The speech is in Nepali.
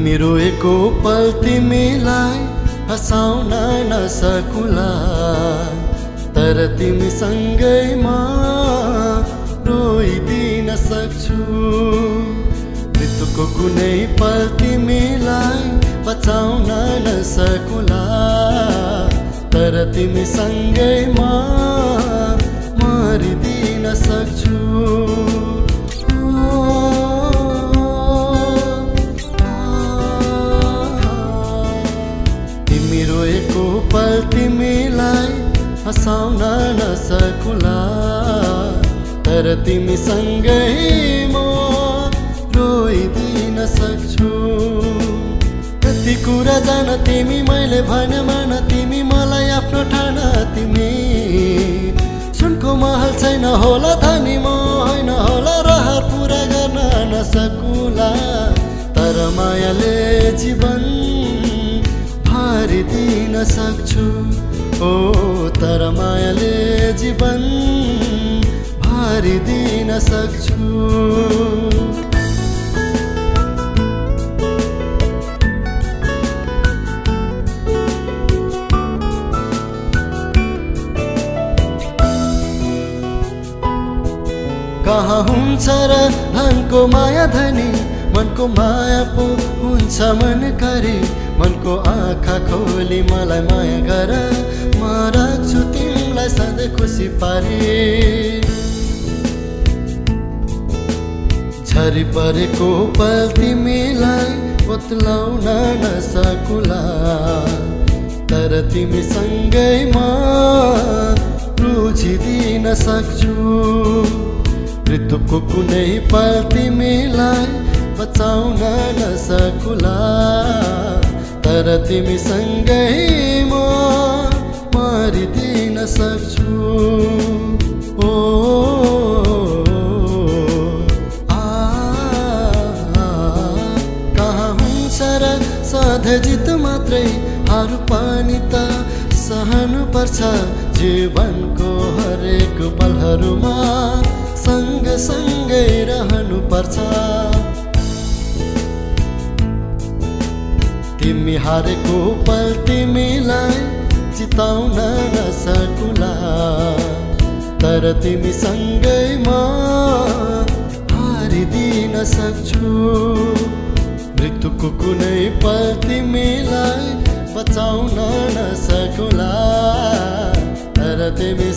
तिमी रोएको पल तिमीलाई हँसाउन नसकुला, तर तिमीसँगै म रोइदिन सक्छु। मृत्युको कुनै पल तिमीलाई बचाउन नसकुला, तर तिमीसँगै म मरिदिन सक्छु। तिमी रोएको पल तिमीलाई हँसाउन नसकुला, तर तिमीसँगै म रोइदिन सक्छु। कति कुरा जान तिमी मैले भने मान, तिमी मलाई आफ्नो ठान। तिमी सुनको महल छैन होला धनी म होइन होला, रहर पुरा गर्न नसकुला, तर मायाले जीवन भरिदिन सक्छु। ओ तर मायाले जीवन भरिदिन सक्छु। कहाँ हुन्छ र धनको माया धनी, मनको माया पो हुन्छ मन करी। मनको आँखा खोली मलाई माया गर, म राख्छु तिमीलाई सधैँ खुसी पारी। झरी परेको पल तिमीलाई बतलाउन नसकुला, तर तिमीसँगै म रुझिदिन सक्छु। मृत्युको कुनै पल तिमीलाई बचाउन नसकुला, तर तिमीसँगै म मरिदिन सक्छु। ओ कहाँ हुन्छ र सधैँ जित मात्रै, हार पनि त सहनु पर्छ। जीवनको हरेक पलहरूमा सँगसँगै रहनु पर्छ। तिमी हारेको पल तिमीलाई जिताउन नसकुला, तर तिमीसँगै म हारिदिन सक्छु। मृत्युको कुनै पल तिमीलाई बचाउन नसकुला, तर तिमी